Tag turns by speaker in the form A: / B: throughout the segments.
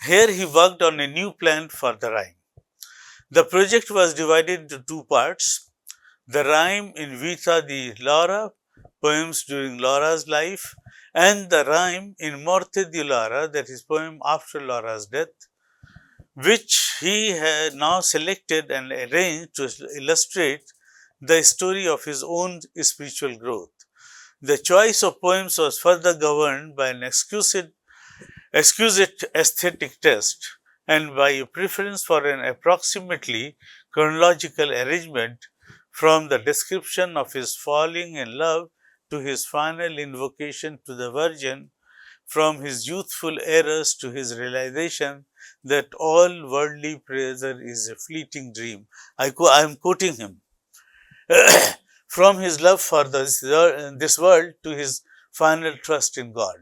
A: Here he worked on a new plan for the rhyme. The project was divided into two parts: the rhyme in Vita di Laura, poems during Laura's life, and the rhyme in Morte di Laura, that is, poem after Laura's death, which he had now selected and arranged to illustrate the story of his own spiritual growth. The choice of poems was further governed by an exquisite aesthetic test and by a preference for an approximately chronological arrangement from the description of his falling in love to his final invocation to the Virgin, from his youthful errors to his realization that all worldly pleasure is a fleeting dream. I am quoting him. From his love for this world to his final trust in God.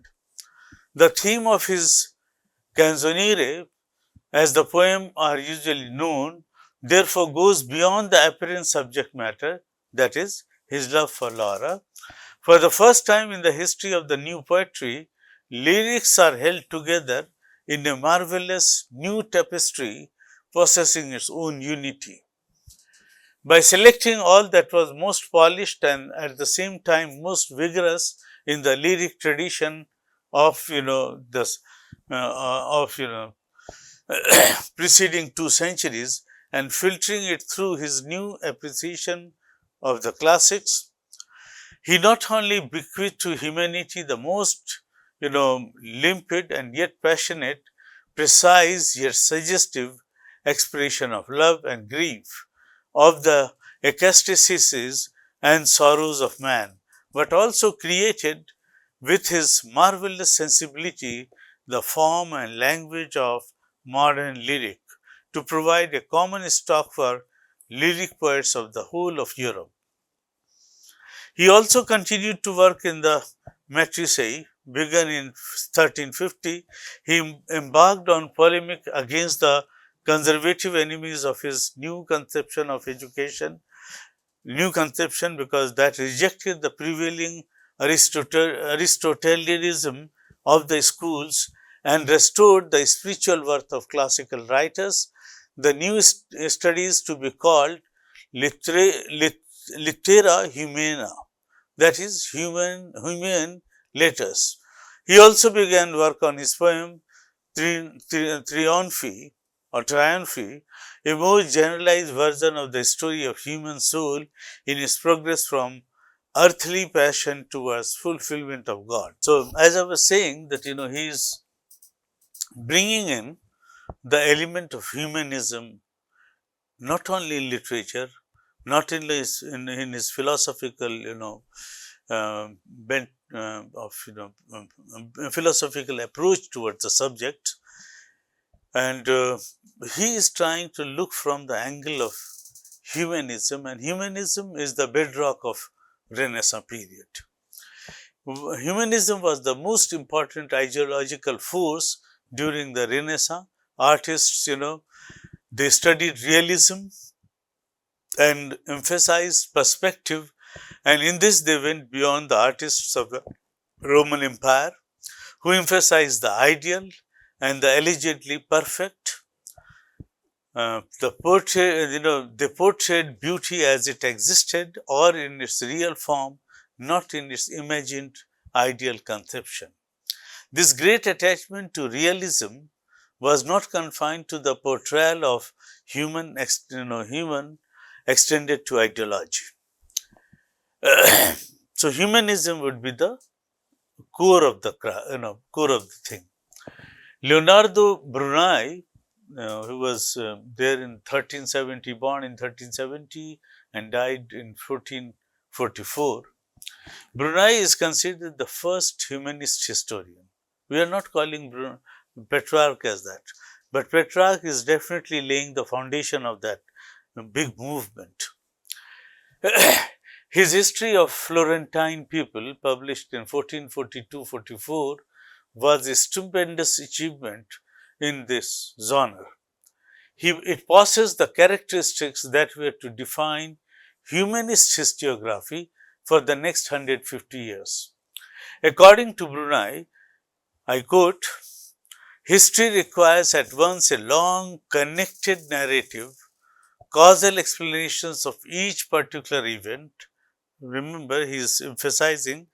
A: The theme of his canzoniere, as the poem are usually known, therefore goes beyond the apparent subject matter, that is, his love for Laura. For the first time in the history of the new poetry, lyrics are held together in a marvelous new tapestry possessing its own unity. By selecting all that was most polished and at the same time most vigorous in the lyric tradition of this of preceding 2 centuries and filtering it through his new appreciation of the classics, he not only bequeathed to humanity the most limpid and yet passionate, precise yet suggestive expression of love and grief, of the ecstasies and sorrows of man, but also created with his marvelous sensibility the form and language of modern lyric to provide a common stock for lyric poets of the whole of Europe. He also continued to work in the matrices. Begun in 1350, he embarked on polemic against the conservative enemies of his new conception of education, because that rejected the prevailing Aristotelianism of the schools and restored the spiritual worth of classical writers. The new studies to be called litera humana, that is, human letters. He also began work on his poem Triumphi, a more generalized version of the story of human soul in its progress from earthly passion towards fulfillment of God. So, as I was saying, that he is bringing in the element of humanism not only in literature, not only in his philosophical bent of philosophical approach towards the subject, and he is trying to look from the angle of humanism, and humanism is the bedrock of Renaissance period. Humanism was the most important ideological force during the Renaissance. Artists, they studied realism and emphasized perspective, and in this they went beyond the artists of the Roman Empire, who emphasized the ideal and the allegedly perfect. They portrayed beauty as it existed or in its real form, not in its imagined ideal conception. This great attachment to realism was not confined to the portrayal of human extended to ideology. So humanism would be the core of the thing. Leonardo Bruni, who was there in 1370, born in 1370 and died in 1444. Bruni is considered the first humanist historian. We are not calling Petrarch as that, but Petrarch is definitely laying the foundation of that big movement. His History of Florentine People, published in 1442-44, was a stupendous achievement in this genre. It possessed the characteristics that were to define humanist historiography for the next 150 years. According to Bruni, I quote, History requires at once a long, connected narrative, causal explanations of each particular event. Remember, he is emphasizing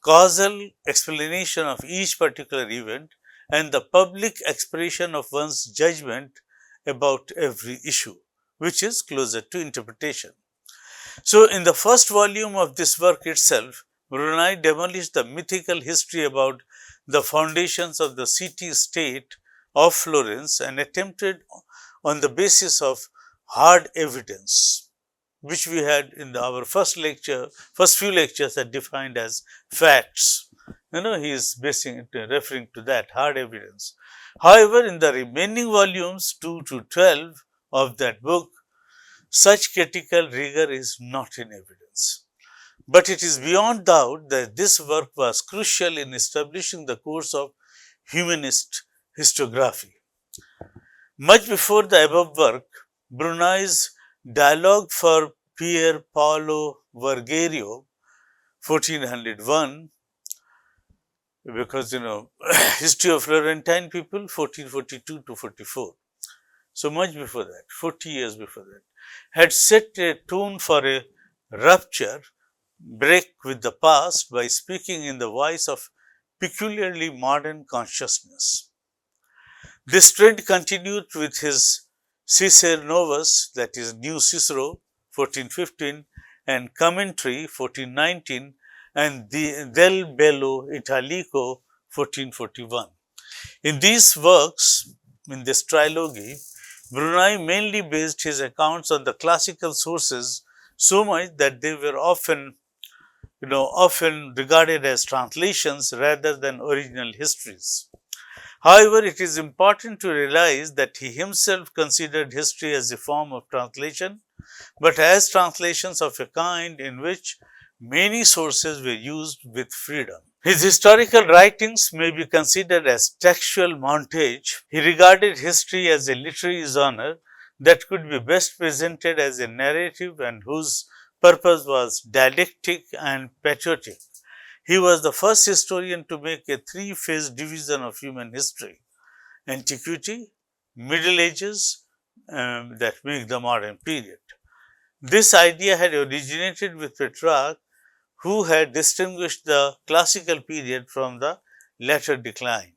A: causal explanation of each particular event and the public expression of one's judgment about every issue, which is closer to interpretation. So, in the first volume of this work itself, Brunei demolished the mythical history about the foundations of the city-state of Florence and attempted on the basis of hard evidence, which we had in our first few lectures had defined as facts. He is referring to that hard evidence. However, in the remaining volumes 2 to 12 of that book, such critical rigor is not in evidence. But it is beyond doubt that this work was crucial in establishing the course of humanist historiography. Much before the above work, Brunei's Dialogue for Pier Paolo Vergerio, 1401, because history of Florentine people, 1442 to 44. So much before that, 40 years before that, had set a tone for a rupture, break with the past by speaking in the voice of peculiarly modern consciousness. This trend continued with his Cicero Novus, that is New Cicero, 1415, and Commentary, 1419, and Del Bello Italico, 1441. In these works, in this trilogy, Brunei mainly based his accounts on the classical sources so much that they were often regarded as translations rather than original histories. However, it is important to realize that he himself considered history as a form of translation, but as translations of a kind in which many sources were used with freedom. His historical writings may be considered as textual montage. He regarded history as a literary genre that could be best presented as a narrative and whose purpose was dialectic and patriotic. He was the first historian to make a three-phase division of human history: antiquity, Middle Ages, that make the modern period. This idea had originated with Petrarch, who had distinguished the classical period from the later decline.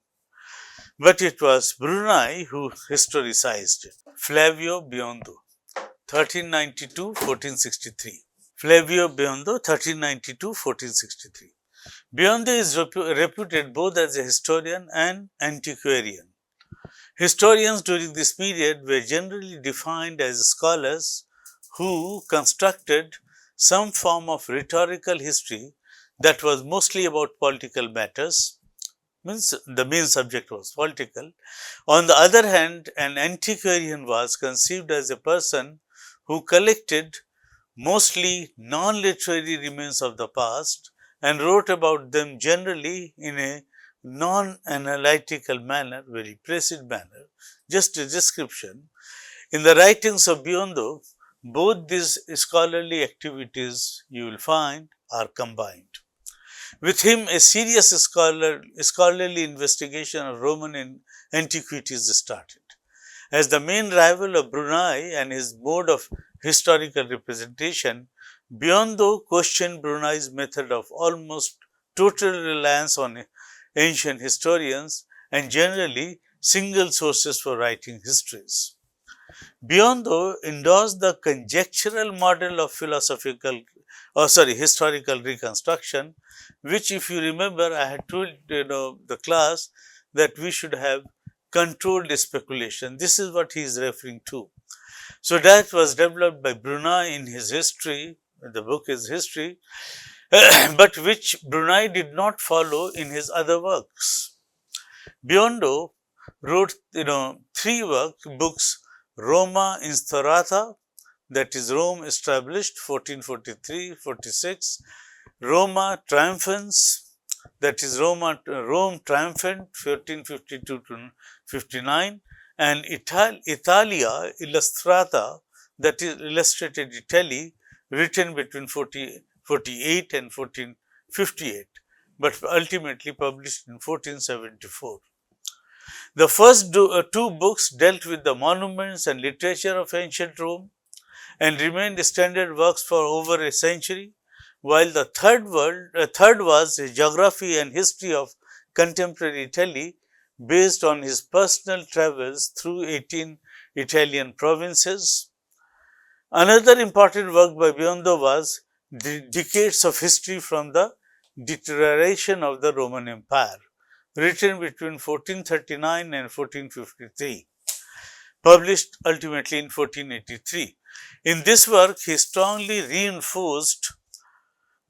A: But it was Brunei who historicized it. Flavio Biondo, 1392-1463. Flavio Biondo, 1392-1463. Biondo is reputed both as a historian and antiquarian. Historians during this period were generally defined as scholars who constructed some form of rhetorical history that was mostly about political matters, means the main subject was political. On the other hand, an antiquarian was conceived as a person who collected mostly non-literary remains of the past and wrote about them generally in a non-analytical manner, very placid manner, just a description. In the writings of Biondo, both these scholarly activities, you will find, are combined. With him, a serious scholarly investigation of Roman antiquities started. As the main rival of Brunei and his mode of historical representation, Biondo questioned Brunei's method of almost total reliance on ancient historians and generally single sources for writing histories. Biondo endorsed the conjectural model of historical reconstruction, which, if you remember, I had told the class that we should have controlled speculation. This is what he is referring to. So that was developed by Brunei in his history. The book is history, but which Brunei did not follow in his other works. Biondo wrote, three books: Roma Instaurata, that is Rome established, 1443-46; Roma Triumphans, that is Rome Triumphant, 1452-59; and Italia Illustrata, that is Illustrated Italy, written between 1448 and 1458, but ultimately published in 1474. The first two books dealt with the monuments and literature of ancient Rome and remained standard works for over a century, while the third was a geography and history of contemporary Italy based on his personal travels through 18 Italian provinces. Another important work by Biondo was Decades of History from the Deterioration of the Roman Empire, written between 1439 and 1453, published ultimately in 1483. In this work, he strongly reinforced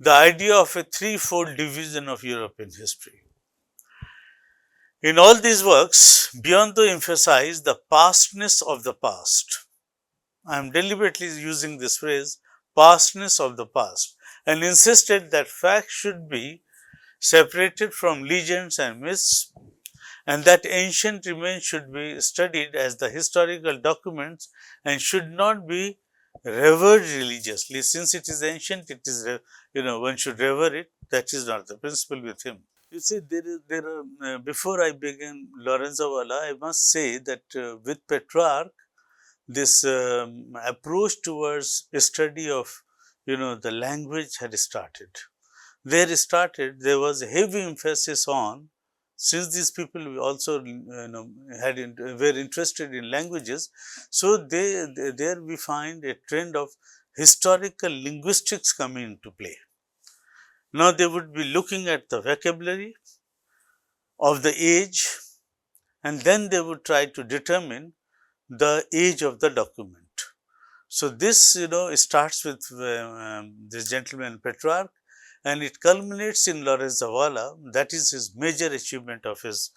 A: the idea of a threefold division of European history. In all these works, Biondo emphasized the pastness of the past. I am deliberately using this phrase, pastness of the past, and insisted that facts should be separated from legends and myths, and that ancient remains should be studied as the historical documents and should not be revered religiously. Since it is ancient, it is, one should revere it. That is not the principle with him. You see, before I begin Lorenza Valla, I must say that with Petrarch, this approach towards a study of, the language had started. There was a heavy emphasis on, since these people also were interested in languages, so there we find a trend of historical linguistics coming into play. Now they would be looking at the vocabulary of the age, and then they would try to determine the age of the document. So this starts with this gentleman Petrarch, and it culminates in Lorenza Valla. That is his major achievement of his,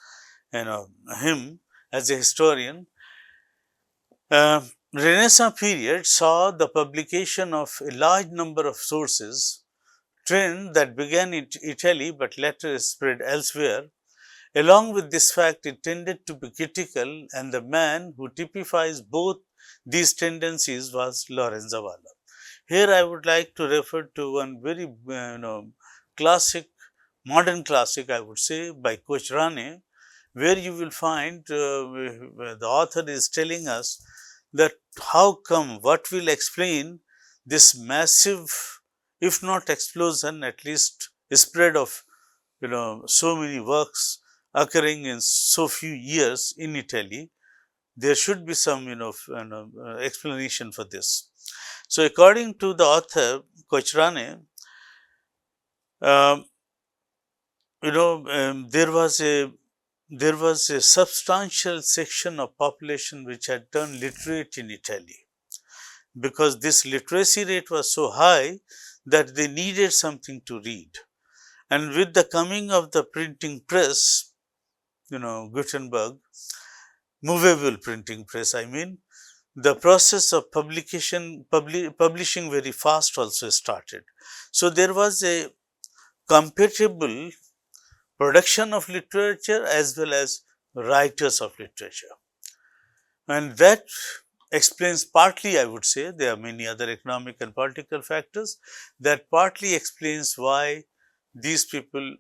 A: him as a historian. Renaissance period saw the publication of a large number of sources, trend that began in Italy but later spread elsewhere. Along with this fact, it tended to be critical, and the man who typifies both these tendencies was Lorenza Valla. Here I would like to refer to one very classic, modern classic I would say, by Cochrane, where you will find the author is telling us that how come, what will explain this massive, if not explosion, at least spread of so many works occurring in so few years in Italy. There should be some explanation for this. So according to the author Cochrane, there was a substantial section of population which had turned literate in Italy, because this literacy rate was so high that they needed something to read. And with the coming of the printing press, Gutenberg, movable printing press, I mean, the process of publishing very fast also started. So there was a compatible production of literature as well as writers of literature. And that explains partly, I would say, there are many other economic and political factors that partly explains why these people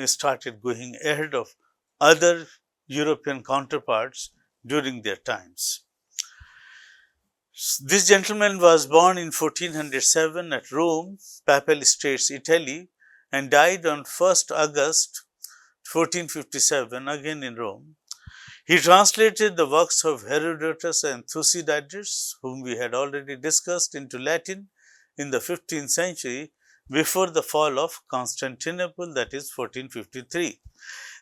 A: started going ahead of other European counterparts during their times. This gentleman was born in 1407 at Rome, Papal States, Italy, and died on 1st August 1457, again in Rome. He translated the works of Herodotus and Thucydides, whom we had already discussed, into Latin in the 15th century before the fall of Constantinople, that is 1453,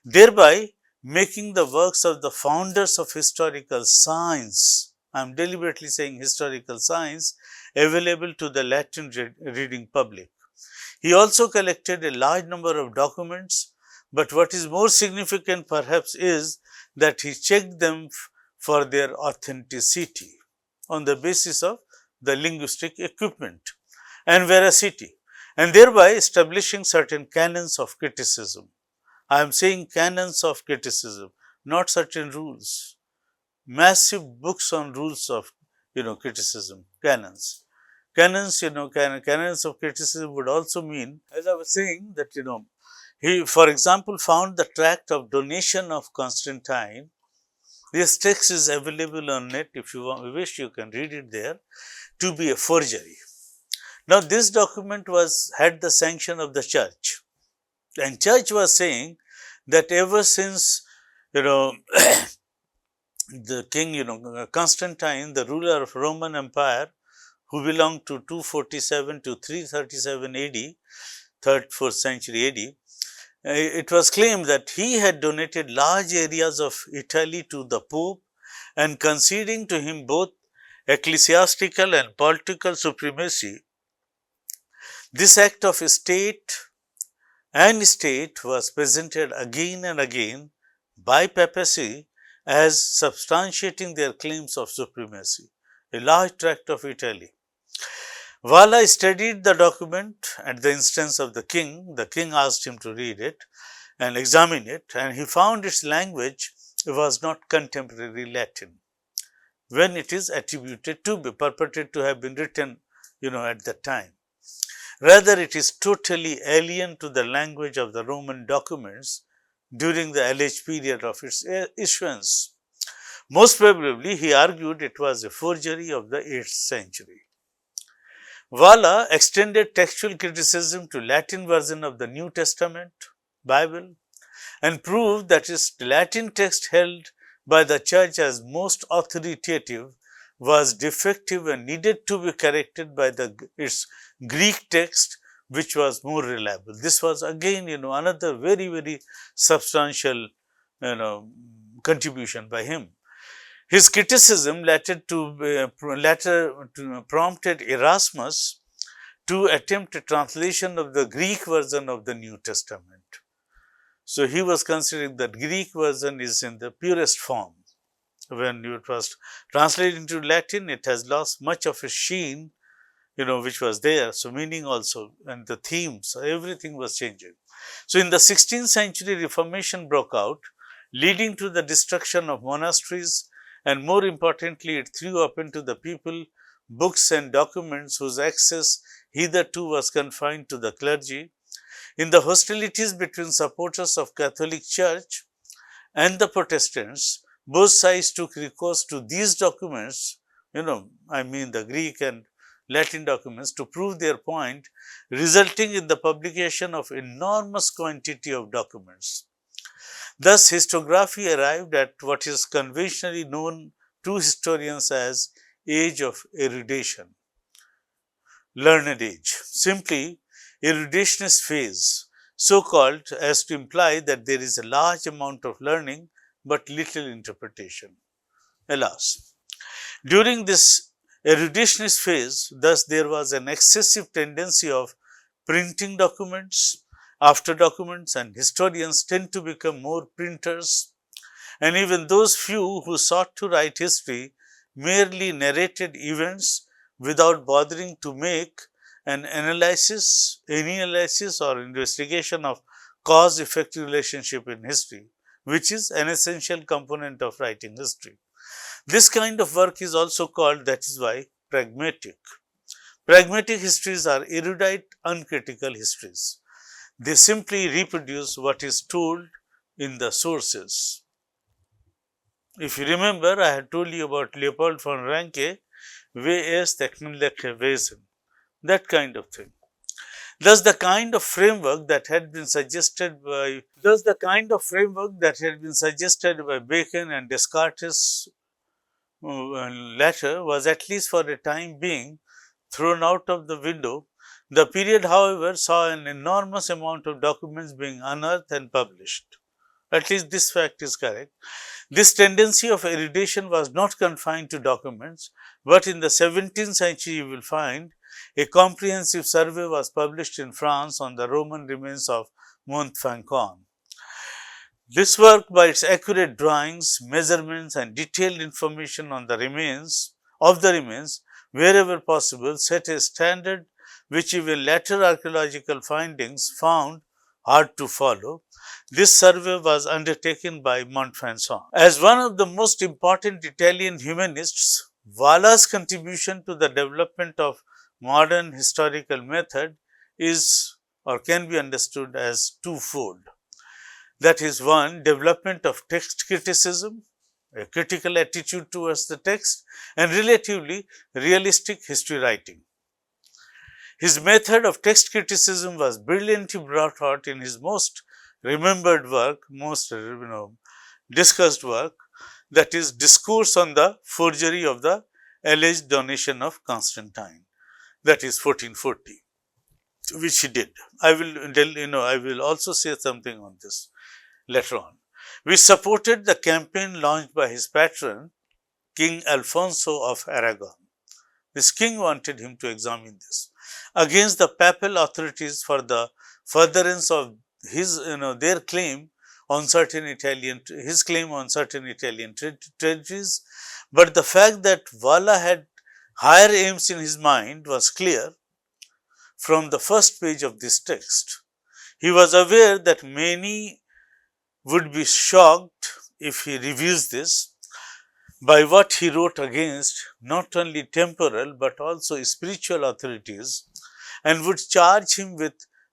A: thereby making the works of the founders of historical science, I am deliberately saying historical science, available to the Latin reading public. He also collected a large number of documents, but what is more significant perhaps is that he checked them for their authenticity on the basis of the linguistic equipment and veracity, and thereby establishing certain canons of criticism. I am saying canons of criticism, not certain rules. Massive books on rules of criticism, canons. Canons, canons of criticism would also mean, as I was saying, that he, for example, found the tract of donation of Constantine This text is available on net. If you wish, you can read it there, to be a forgery. Now, this document had the sanction of the church, and church was saying that ever since, the king, Constantine, the ruler of Roman Empire, who belonged to 247 to 337 AD, 3rd, 4th century AD, it was claimed that he had donated large areas of Italy to the Pope and conceding to him both ecclesiastical and political supremacy. This act of state was presented again and again by papacy as substantiating their claims of supremacy, a large tract of Italy. Valla studied the document at the instance of the king. The king asked him to read it and examine it, and he found its language was not contemporary Latin, when it is purported to have been written, at that time. Rather, it is totally alien to the language of the Roman documents during the alleged period of its issuance. Most probably, he argued it was a forgery of the 8th century. Valla extended textual criticism to Latin version of the New Testament, Bible, and proved that its Latin text held by the church as most authoritative was defective and needed to be corrected by its Greek text, which was more reliable. This was again, another very, very substantial, contribution by him. His criticism later prompted Erasmus to attempt a translation of the Greek version of the New Testament. So, he was considering that Greek version is in the purest form. When it was translated into Latin, it has lost much of its sheen, which was there. So, meaning also, and the themes, everything was changing. So, in the 16th century, Reformation broke out, leading to the destruction of monasteries, and more importantly, it threw open to the people books and documents whose access hitherto was confined to the clergy. In the hostilities between supporters of Catholic Church and the Protestants, both sides took recourse to these documents, the Greek and Latin documents, to prove their point, resulting in the publication of enormous quantity of documents. Thus, historiography arrived at what is conventionally known to historians as age of erudition, learned age, simply eruditionist phase, so called as to imply that there is a large amount of learning but little interpretation. Alas, during this eruditionist phase, thus there was an excessive tendency of printing documents after documents, and historians tend to become more printers, and even those few who sought to write history merely narrated events without bothering to make any analysis or investigation of cause-effect relationship in history, which is an essential component of writing history. This kind of work is also called, that is why, pragmatic. Pragmatic histories are erudite, uncritical histories. They simply reproduce what is told in the sources. If you remember, I had told you about Leopold von Ranke, wer ist technische Wesen, that kind of thing. Thus, the kind of framework that had been suggested by Bacon and Descartes latter was, at least for a time being, thrown out of the window. The period, however, saw an enormous amount of documents being unearthed and published. At least this fact is correct. This tendency of erudition was not confined to documents, but in the 17th century you will find a comprehensive survey was published in France on the Roman remains of Montfaucon. This work, by its accurate drawings, measurements and detailed information on the remains, wherever possible, set a standard which even later archaeological findings found hard to follow. This survey was undertaken by Montfaucon. As one of the most important Italian humanists, Valla's contribution to the development of modern historical method is or can be understood as twofold. That is, one, development of text criticism, a critical attitude towards the text, and relatively realistic history writing. His method of text criticism was brilliantly brought out in his most remembered work, most discussed work, that is Discourse on the Forgery of the Alleged Donation of Constantine, that is 1440, which he did. I will also say something on this later on. We supported the campaign launched by his patron, King Alfonso of Aragon. This king wanted him to examine this against the papal authorities for the furtherance of his, their claim on certain Italian, his claim on certain Italian territories. But the fact that Valla had higher aims in his mind was clear from the first page of this text. He was aware that many would be shocked if he reviews this by what he wrote against not only temporal but also spiritual authorities, and would charge him with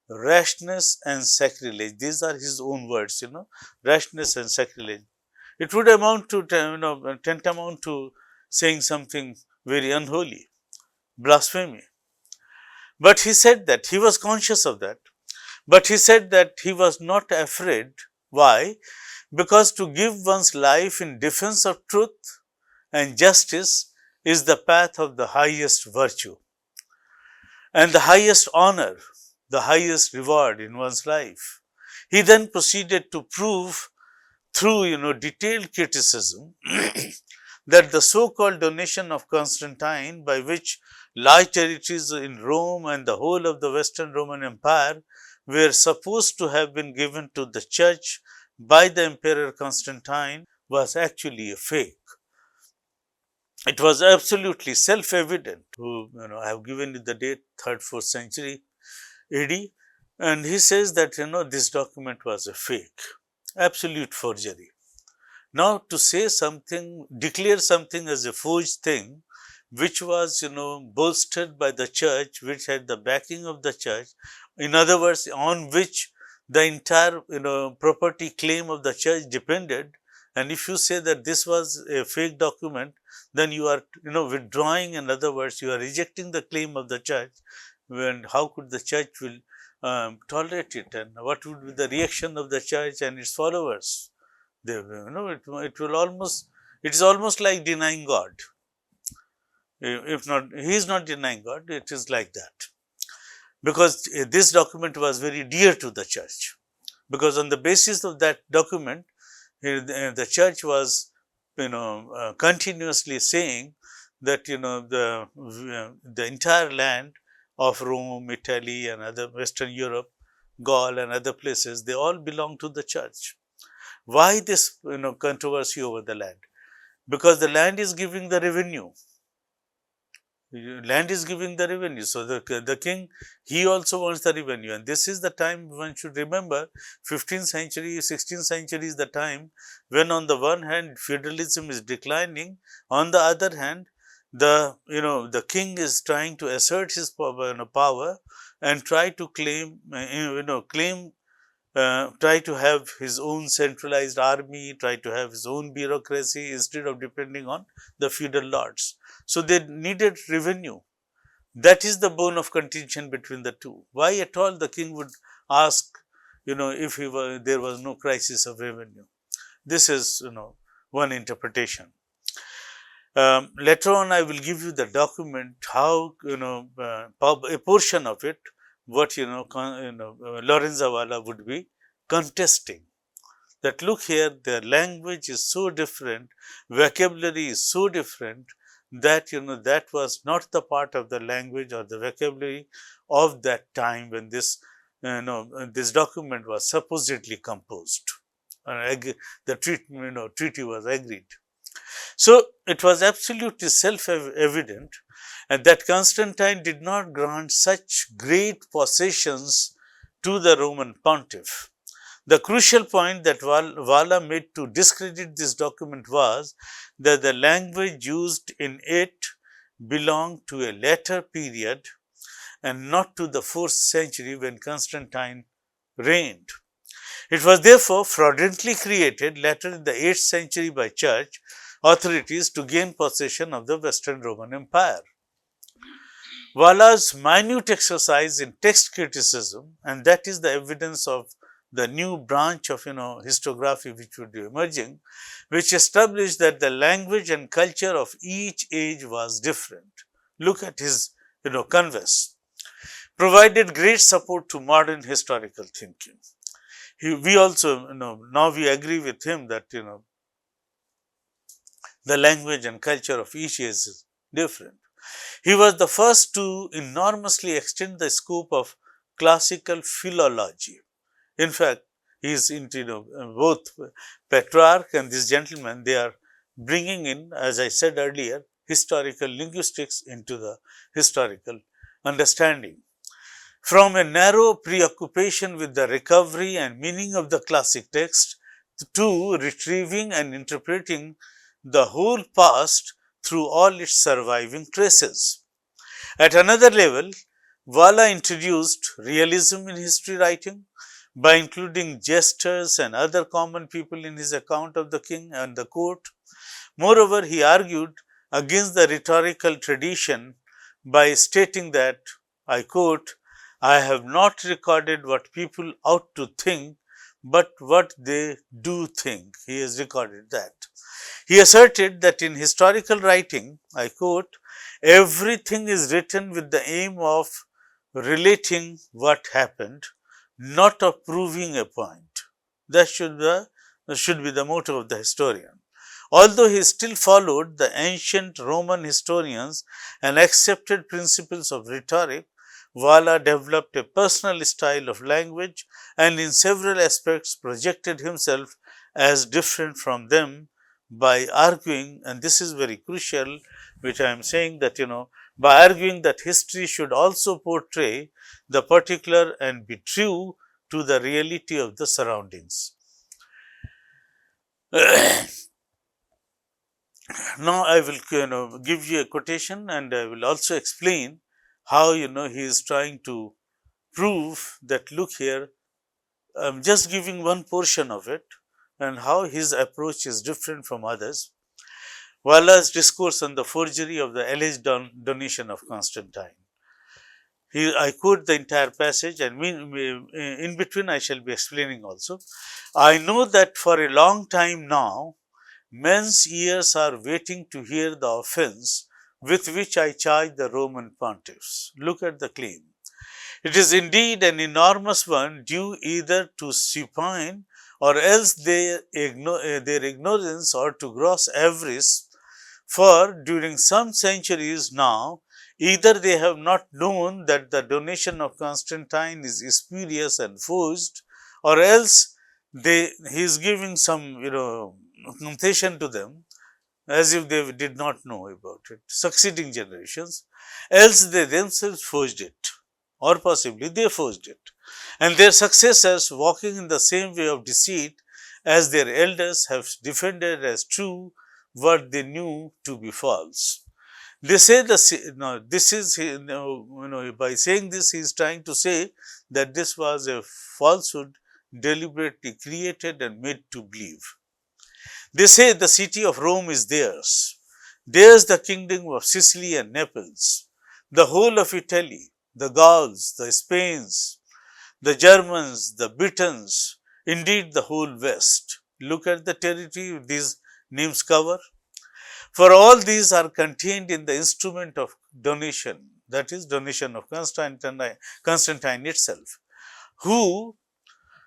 A: rashness and sacrilege. These are his own words, rashness and sacrilege. It would amount to, tantamount to saying something very unholy, blasphemy. But he said that he was conscious of that. But he said that he was not afraid. Why? Because to give one's life in defense of truth and justice is the path of the highest virtue and the highest honor, the highest reward in one's life. He then proceeded to prove through detailed criticism that the so-called donation of Constantine, by which large territories in Rome and the whole of the Western Roman Empire were supposed to have been given to the church by the Emperor Constantine, was actually a fake. It was absolutely self-evident. I have given you the date 3rd, 4th century AD, and he says that this document was a fake, absolute forgery. Now, to say something, declare something as a forged thing, which was bolstered by the church, which had the backing of the church, in other words, on which the entire property claim of the church depended. And if you say that this was a fake document, then you are withdrawing. In other words, you are rejecting the claim of the church. And how could the church will tolerate it, and what would be the reaction of the church and its followers? They, it is almost like denying God. If not, he is not denying God, it is like that. Because this document was very dear to the church. Because on the basis of that document, the church was, continuously saying that, the entire land of Rome, Italy and other Western Europe, Gaul and other places, they all belong to the church. Why this controversy over the land? Because the land is giving the revenue. Land is giving the revenue. So the king, he also wants the revenue. And this is the time one should remember, 15th century, 16th century is the time when on the one hand feudalism is declining, on the other hand the king is trying to assert his power and try to claim, try to have his own centralized army, try to have his own bureaucracy instead of depending on the feudal lords. So they needed revenue. That is the bone of contention between the two. Why at all the king would ask, if there was no crisis of revenue? This is, one interpretation. Later on, I will give you the document, how, a portion of it, what, Lorenza Valla would be contesting. That look here, their language is so different, vocabulary is so different, that, that was not the part of the language or the vocabulary of that time when this, this document was supposedly composed. The treaty was agreed. So, it was absolutely self-evident that Constantine did not grant such great possessions to the Roman pontiff. The crucial point that Valla made to discredit this document was that the language used in it belonged to a later period and not to the 4th century when Constantine reigned. It was therefore fraudulently created later in the 8th century by church authorities to gain possession of the Western Roman Empire. Valla's minute exercise in text criticism, and that is the evidence of the new branch of historiography which would be emerging, which established that the language and culture of each age was different. Look at his canvas. Provided great support to modern historical thinking. We also, now we agree with him that the language and culture of each age is different. He was the first to enormously extend the scope of classical philology. In fact, he is into both Petrarch and this gentleman, they are bringing in, as I said earlier, historical linguistics into the historical understanding. From a narrow preoccupation with the recovery and meaning of the classic text to retrieving and interpreting the whole past through all its surviving traces. At another level, Valla introduced realism in history writing by including jesters and other common people in his account of the king and the court. Moreover, he argued against the rhetorical tradition by stating that, I quote, I have not recorded what people ought to think, but what they do think. He has recorded that. He asserted that in historical writing, I quote, everything is written with the aim of relating what happened, not of proving a point. That should be the motto of the historian. Although he still followed the ancient Roman historians and accepted principles of rhetoric, Valla developed a personal style of language and in several aspects projected himself as different from them by arguing, and this is very crucial, which I am saying that by arguing that history should also portray the particular and be true to the reality of the surroundings. Now, I will give you a quotation and I will also explain how he is trying to prove that, look here, I am just giving one portion of it and how his approach is different from others. Valla's discourse on the forgery of the alleged donation of Constantine. I quote the entire passage and in between I shall be explaining also. I know that for a long time now, men's ears are waiting to hear the offense with which I charge the Roman pontiffs. Look at the claim. It is indeed an enormous one due either to supine or else their ignorance or to gross avarice, for during some centuries now, either they have not known that the donation of Constantine is spurious and forged, or else he is giving some concession to them as if they did not know about it, succeeding generations, else they themselves forged it, or possibly they forged it, and their successors, walking in the same way of deceit as their elders, have defended as true what they knew to be false. They say this is by saying this he is trying to say that this was a falsehood deliberately created and made to believe. They say the city of Rome is theirs. Theirs the kingdom of Sicily and Naples, the whole of Italy, the Gauls, the Spains, the Germans, the Britons, indeed the whole West. Look at the territory these names cover. For all these are contained in the instrument of donation, that is, donation of Constantine itself, who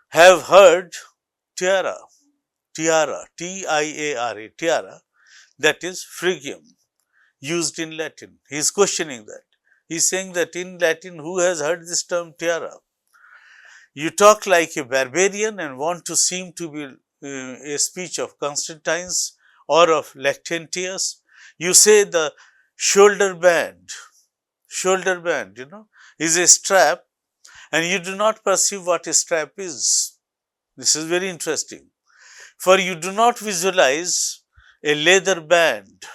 A: have heard tiara, tiara, T-I-A-R-A, tiara, that is Phrygium, used in Latin. He is questioning that. He is saying that in Latin, who has heard this term tiara? You talk like a barbarian and want to seem to be a speech of Constantine's or of Lactantius. You say the shoulder band, is a strap, and you do not perceive what a strap is. This is very interesting. For you do not visualize a leather band,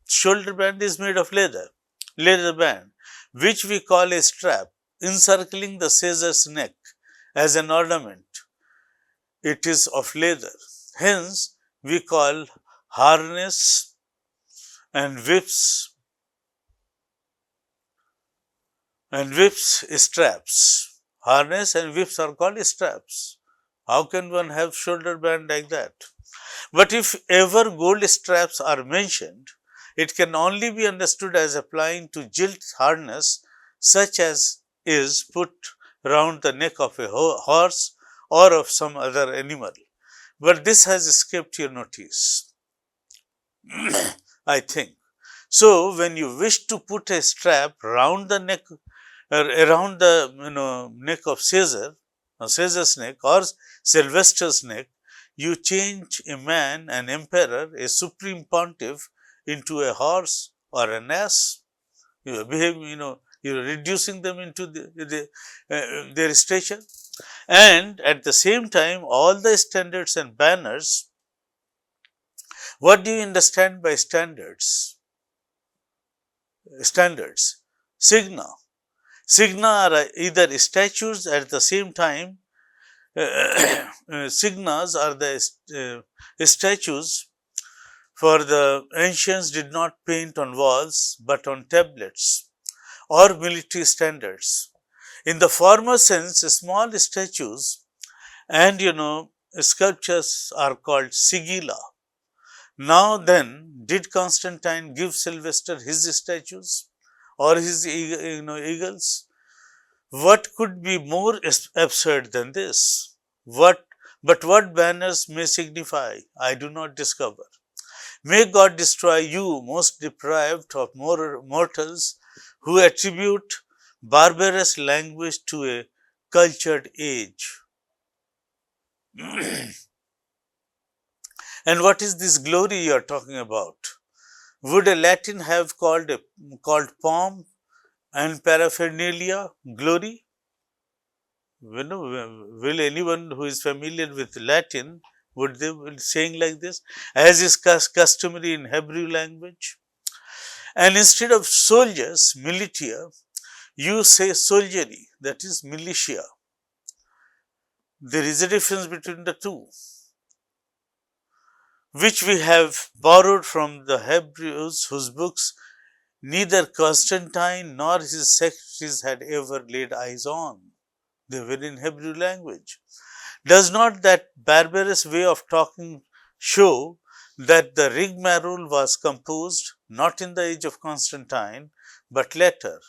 A: shoulder band is made of leather band, which we call a strap. encircling the Caesar's neck as an ornament. It is of leather. Hence, we call harness and whips straps. Harness and whips are called straps. How can one have shoulder band like that? But if ever gold straps are mentioned, it can only be understood as applying to gilt harness such as is put round the neck of a horse or of some other animal. But this has escaped your notice, I think. So, when you wish to put a strap round the neck, around the neck of Caesar, or Caesar's neck or Sylvester's neck, you change a man, an emperor, a supreme pontiff, into a horse or an ass. You behave, you're reducing them into their stature. And at the same time, all the standards and banners, what do you understand by standards? Standards. Signa. Signa are either statues at the same time. Signas are the statues, for the ancients did not paint on walls but on tablets or military standards. In the former sense, small statues and sculptures are called sigilla. Now then, did Constantine give Sylvester his statues or his eagles? What could be more absurd than this? But what banners may signify, I do not discover. May God destroy you, most deprived of mortals, who attribute barbarous language to a cultured age. And what is this glory you are talking about? Would a Latin have called pomp and paraphernalia glory? Will anyone who is familiar with Latin, would they be saying like this, as is customary in Hebrew language? And instead of soldiers, militia, you say soldiery, that is militia. There is a difference between the two, which we have borrowed from the Hebrews, whose books neither Constantine nor his secretaries had ever laid eyes on. They were in Hebrew language. Does not that barbarous way of talking show that the rigmarole was composed not in the age of Constantine, but later?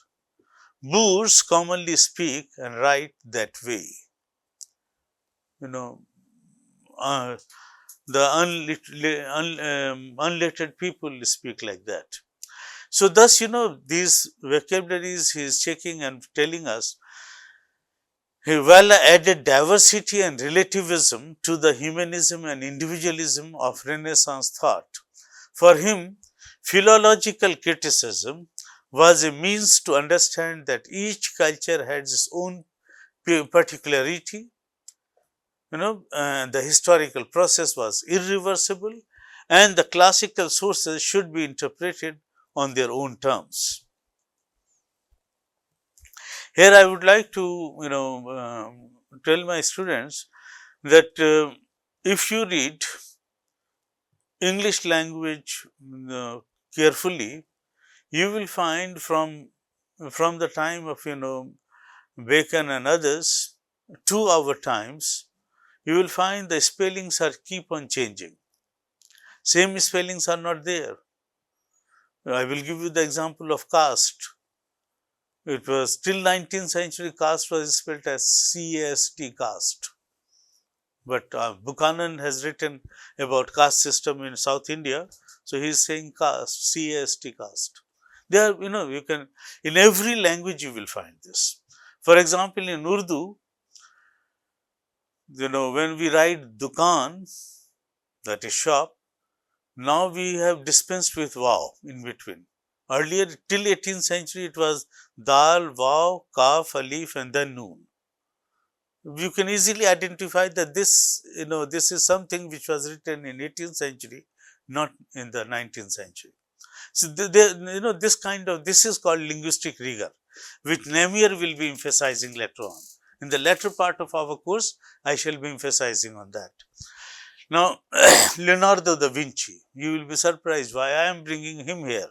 A: Boors commonly speak and write that way. The unlettered people speak like that. So, thus, these vocabularies he is checking and telling us. Valla added diversity and relativism to the humanism and individualism of Renaissance thought. For him, philological criticism was a means to understand that each culture had its own particularity. The historical process was irreversible, and the classical sources should be interpreted on their own terms. Here I would like to tell my students that if you read English language carefully, you will find from the time of Bacon and others to our times, you will find the spellings are keep on changing. Same spellings are not there. I will give you the example of caste. It was till 19th century, caste was spelled as CAST, caste. But Buchanan has written about caste system in South India, so he is saying caste, CAST, caste. There, you can, in every language you will find this. For example, in Urdu, when we write dukan, that is shop, now we have dispensed with vav in between. Earlier, till 18th century, it was dal, vav, kaf, alif, and then noon. You can easily identify that this is something which was written in 18th century, not in the 19th century. So, this is called linguistic rigor. which Namier will be emphasizing later on. In the latter part of our course, I shall be emphasizing on that. Now, Leonardo da Vinci, you will be surprised why I am bringing him here.